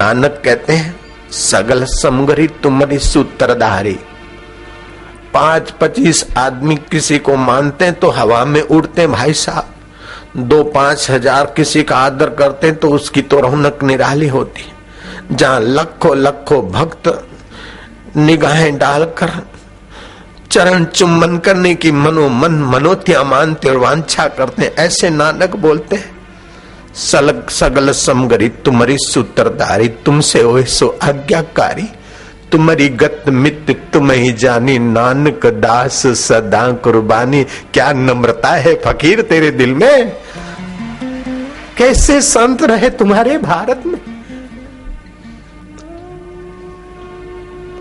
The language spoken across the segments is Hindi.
नानक कहते हैं सगल समगरी तुम्हारी सूत्रधारी। 5-25 आदमी किसी को मानते हैं तो हवा में उड़ते भाई साहब। 2-5 हजार किसी का आदर करते हैं तो उसकी तो रौनक निराली होती है। जहां लाखों लाखों भक्त निगाहें डालकर चरण चुम्बन करने की मनोमन मनोतियां मानते और वांछा करते हैं, ऐसे नानक बोलते हैं सगल समगरी तुम्हारी सूत्रधारी। तुमसे होए सो आज्ञाकारी, तुम्हारी गत मित तुम ही जानी। नानक दास सदा कुर्बानी। क्या नम्रता है फकीर तेरे दिल में। कैसे संत रहे तुम्हारे भारत में।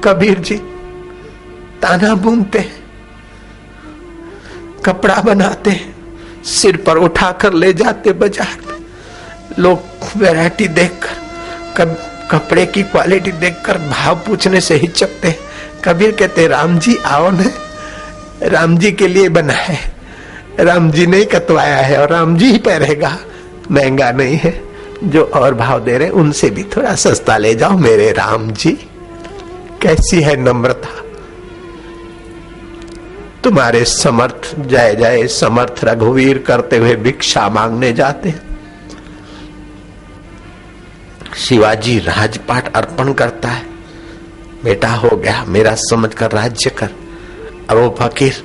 कबीर जी ताना बुनते हैं, कपड़ा बनाते हैं, सिर पर उठाकर ले जाते बाजार में। लोग वैरायटी देखकर, कपड़े की क्वालिटी देखकर भाव पूछने से हिचकते हैं। कबीर कहते राम जी आओ न, राम जी के लिए बना है, राम जी ने कतवाया है और राम जी ही पहनेगा, महंगा नहीं है। जो और भाव दे रहे उनसे भी थोड़ा सस्ता ले जाओ मेरे राम जी। कैसी है नम्रता। तुम्हारे समर्थ जय जय समर्थ रघुवीर करते हुए भिक्षा मांगने जाते हैं। शिवाजी राजपाट अर्पण करता है, बेटा हो गया मेरा समझकर राज्य कर। और वो फकीर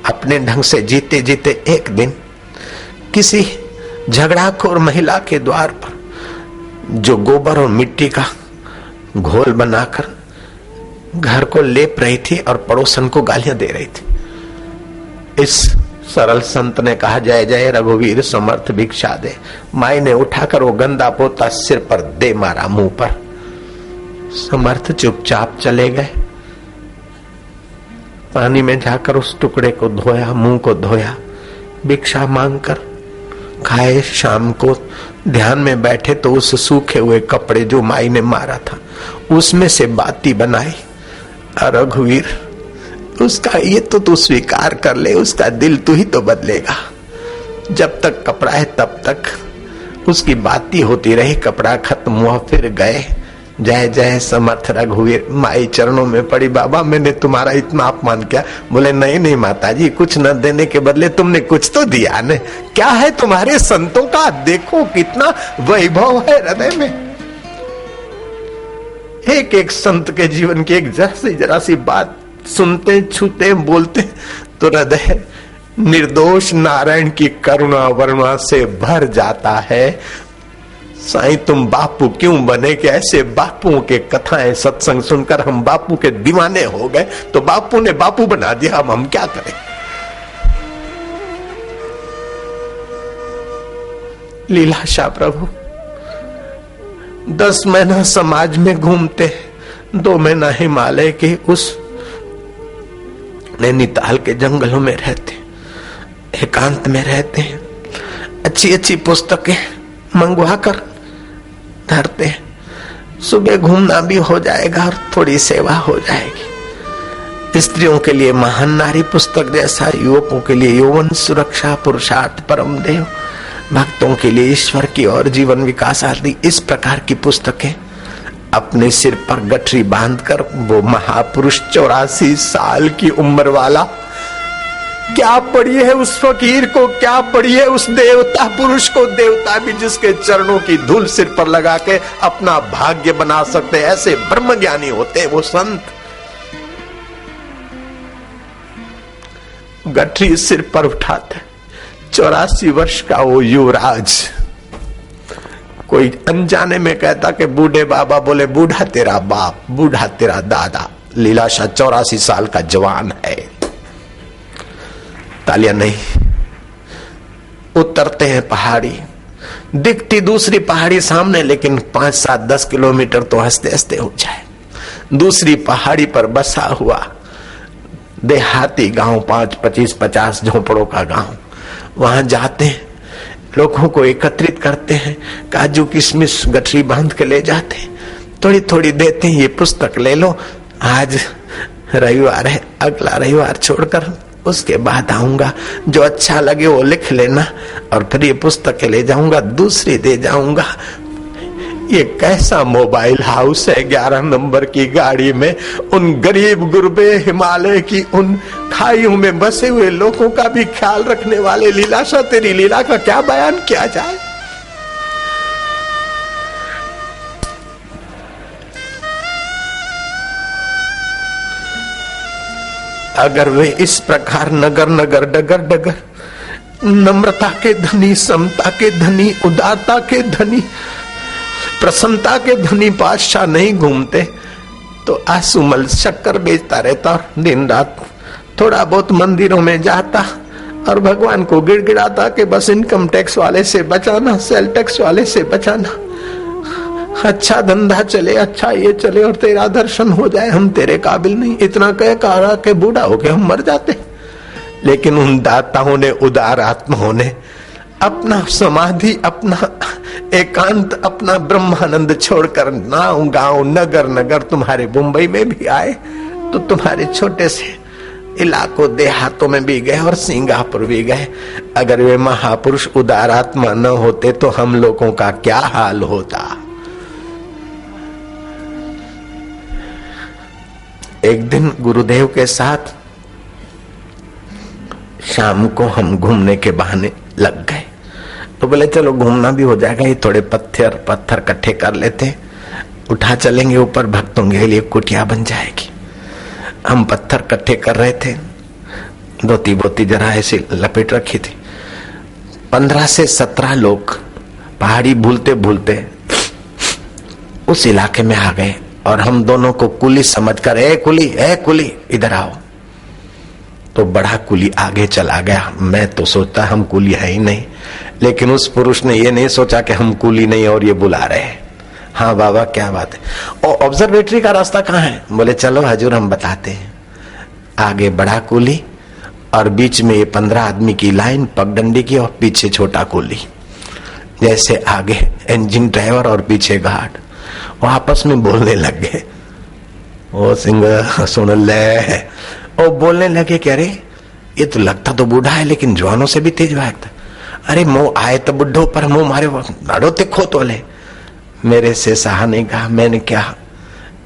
अपने ढंग से जीते जीते एक दिन किसी झगड़ाखोर महिला के द्वार पर जो गोबर और मिट्टी का घोल बनाकर घर को लेप रही थी और पड़ोसन को गालियां दे रही थी। इस सरल संत ने कहा जय जय रघुवीर समर्थ भिक्षा दे। माई ने उठाकर वो गंदा पोता सिर पर दे मारा मुंह पर। समर्थ चुपचाप चले गए। पानी में जाकर उस टुकड़े को धोया, मुंह को धोया, भिक्षा मांगकर खाए। शाम को ध्यान में बैठे तो उस सूखे हुए कपड़े जो माई ने मारा था उसमें से बाती बनाई। रघुवीर उसका ये तो तू स्वीकार कर ले, उसका दिल तू ही तो बदलेगा। जब तक कपड़ा है तब तक उसकी बाती होती रही। कपड़ा खत्म हुआ फिर गए। जय जय समर्थ रघुवीर। माई चरणों में पड़ी, बाबा मैंने तुम्हारा इतना अपमान किया। बोले नहीं नहीं माता जी, कुछ न देने के बदले तुमने कुछ तो दिया न। क्या है तुम्हारे संतों का, देखो कितना वैभव है हृदय में। एक एक संत के जीवन की एक जरा सी बात सुनते, छूते, बोलते तो हृदय निर्दोष नारायण की करुणा वरुणा से भर जाता है। साईं तुम बापू क्यों बने कि ऐसे बापुओं के कथाएं सत्संग सुनकर हम बापू के दीवाने हो गए। तो बापू ने बापू बना दिया, हम क्या करें। लीलाशाह प्रभु 10 महीना समाज में घूमते, 2 महीना हिमालय के उस नैनीताल के जंगलों में रहते, एकांत में रहते हैं। अच्छी अच्छी पुस्तकें मंगवा कर धरते हैं। सुबह घूमना भी हो जाएगा और थोड़ी सेवा हो जाएगी। स्त्रियों के लिए महान नारी पुस्तक जैसा, युवकों के लिए यौवन सुरक्षा पुरुषार्थ परम देव, भक्तों के लिए ईश्वर की और जीवन विकास आदि इस प्रकार की पुस्तकें अपने सिर पर गठरी बांधकर वो महापुरुष 84 साल की उम्र वाला क्या पड़ी है उस फकीर को, क्या पड़ी है उस देवता पुरुष को। देवता भी जिसके चरणों की धूल सिर पर लगा के अपना भाग्य बना सकते, ऐसे ब्रह्म ज्ञानी होते वो संत। गठरी सिर पर उठाते, 84 वर्ष का वो युवराज कोई अनजाने में कहता कि बूढ़े बाबा, बोले बूढ़ा तेरा बाप, बूढ़ा तेरा दादा। लीलाशाह 84 साल का जवान है। तालियां नहीं। उतरते हैं पहाड़ी, दिखती दूसरी पहाड़ी सामने, लेकिन 5, 7, 10 किलोमीटर तो हंसते हंसते हो जाए। दूसरी पहाड़ी पर बसा हुआ देहाती गांव, 5, 25, 50 झोंपड़ों का गांव। वहां जाते हैं, लोगों को एकत्रित करते हैं, काजू किशमिश गठरी बांध के ले जाते हैं, थोड़ी थोड़ी देते हैं, ये पुस्तक ले लो, आज रविवार है, अगला रविवार छोड़कर उसके बाद आऊंगा, जो अच्छा लगे वो लिख लेना और फिर ये पुस्तकें ले जाऊंगा, दूसरी दे जाऊंगा। ये कैसा मोबाइल हाउस है 11 नंबर की गाड़ी में उन गरीब गुरबे हिमालय की उन खाइयों में बसे हुए लोगों का भी ख्याल रखने वाले लीलाशाह, तेरी लीला का क्या बयान किया जाए। अगर वे इस प्रकार नगर नगर डगर डगर नम्रता के धनी, समता के धनी, उदारता के धनी, प्रसन्नता के धनी बादशाह नहीं घूमते तो आसुमल शक्कर बेचता रहता और दिन रात थोड़ा बहुत मंदिरों में जाता और भगवान को गिड़गिड़ाता कि बस इनकम टैक्स वाले से बचाना, सेल टैक्स वाले से बचाना, अच्छा धंधा चले, अच्छा ये चले और तेरा दर्शन हो जाए, हम तेरे काबिल नहीं। इतना कह कहा के बूढ़ा हो के हम मर जाते। लेकिन उन दाताओं ने, उदार आत्माओं ने अपना समाधि, अपना एकांत, अपना ब्रह्मानंद छोड़कर नाव गांव नगर नगर तुम्हारे मुंबई में भी आए तो तुम्हारे छोटे से इलाकों देहातों में भी गए और सिंगापुर भी गए। अगर वे महापुरुष उदार आत्मा न होते तो हम लोगों का क्या हाल होता। एक दिन गुरुदेव के साथ शाम को हम घूमने के बहाने लग गए तो बोले चलो घूमना भी हो जाएगा, ये थोड़े पत्थर इकट्ठे कर लेते, उठा चलेंगे ऊपर, भक्तों के लिए कुटिया बन जाएगी। हम पत्थर इकट्ठे कर रहे थे, धोती बोती जरा ऐसी लपेट रखी थी। 15 से 17 लोग पहाड़ी भूलते भूलते उस इलाके में आ गए और हम दोनों को कुली समझकर, ए कुली इधर आओ। तो बड़ा कुली आगे चला गया। मैं तो सोचता हम कुली है ही नहीं, लेकिन उस पुरुष ने ये नहीं सोचा कि हम कुली नहीं और ये बुला रहे हैं। हाँ बाबा क्या बात है, और ऑब्जर्वेटरी का रास्ता कहाँ है? बोले चलो हजूर हम बताते हैं। आगे बड़ा कुली और बीच में ये 15 आदमी की लाइन पगडंडी की और पीछे छोटा कुली, जैसे आगे इंजन ड्राइवर और पीछे गार्ड। वो आपस में बोलने लग गए, ओ सिंह सुन ले। और बोलने लगे कि अरे ये तो लगता तो बूढ़ा है लेकिन जवानों से भी तेज भागता। अरे मुंह आए तो बुढ़ो पर मुंह मारे नाड़ो तिखो तो ले। मेरे से सहा नहीं कहा। मैंने क्या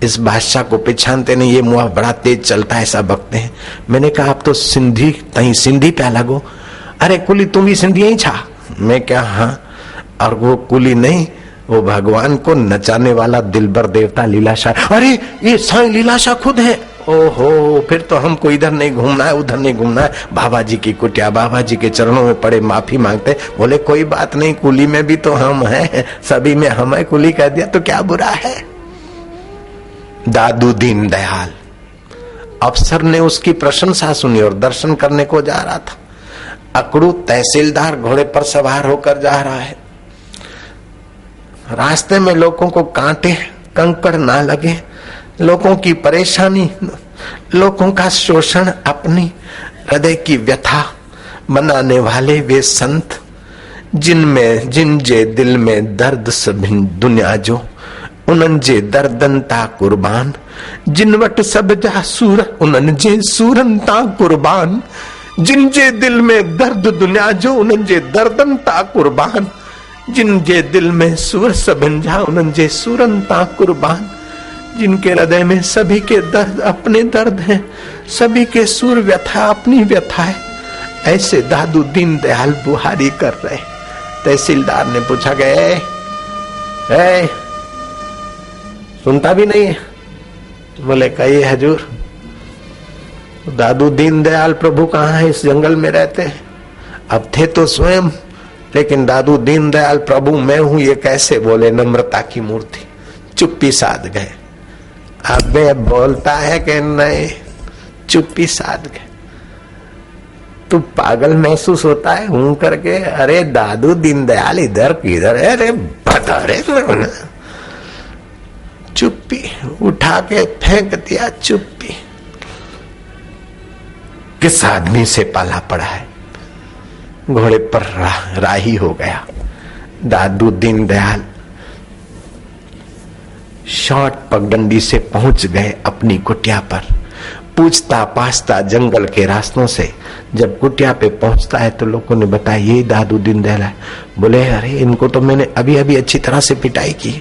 इस बादशाह को पहचानते नहीं, ये मुआ बड़ा तेज चलता है, ऐसा बकते हैं। मैंने कहा आप तो सिंधी तही सिंधी पे लगो। अरे कुली तुम भी सिंधी ही छा? मैं क्या हाँ। और वो कुली नहीं, वो भगवान को नचाने वाला दिलबर देवता लीलाशाह। अरे ये साईं लीलाशाह खुद है। ओहो, फिर तो हमको इधर नहीं घूमना है, उधर नहीं घूमना है। बाबा जी की कुटिया, बाबा जी के चरणों में पड़े माफी मांगते। बोले कोई बात नहीं, कुली में भी तो हम हैं, सभी में हमें कुली कह दिया तो क्या बुरा है। दादू दीन दयाल अफसर ने उसकी प्रशंसा सुनी और दर्शन करने को जा रहा था। अकड़ू तहसीलदार घोड़े पर सवार होकर जा रहा है। रास्ते में लोगों को कांटे कंकड़ ना लगे, लोगों की परेशानी, लोगों का शोषण अपनी हृदय की व्यथा बनाने वाले वे संत जिन जे दिल में दर्द सभिन दुनिया जो उनन जे दर्दन ता कुर्बान, जिन वट सब जा सूर उनन जे सूरन ता कुर्बान, जिन जे दिल में दर्द दुनिया जो उनन जे दर्दन ता कुर्बान, जिन जे दिल में सूर सभिन जा उनन जे सूरन ता कुर्बान। जिनके हृदय में सभी के दर्द अपने दर्द हैं, सभी के सुर व्यथा अपनी व्यथा है, ऐसे दादू दीन दयाल बुहारी कर रहे। तहसीलदार ने पूछा गए सुनता भी नहीं है? बोले कहिए हजूर। दादू दीन दयाल प्रभु कहाँ है? इस जंगल में रहते हैं। अब थे तो स्वयं, लेकिन दादू दीन दयाल प्रभु मैं हूं ये कैसे बोले? नम्रता की मूर्ति। चुप्पी साध गए। अबे बोलता है कि नहीं? चुप्पी साध गए। तू पागल महसूस होता है हूं करके? अरे दादू दीन दयाल इधर किधर है? अरे बता रे। चुप्पी उठा के फेंक दिया। चुप्पी किस आदमी से पाला पड़ा है? घोड़े पर राही हो गया। दादू दीन दयाल शॉर्ट पगडंडी से पहुंच गए अपनी कुटिया पर। पूछता पाछता जंगल के रास्तों से जब कुटिया पे पहुंचता है तो लोगों ने बताया ये दादू दीन दयाल है। बोले अरे इनको तो मैंने अभी अभी अच्छी तरह से पिटाई की।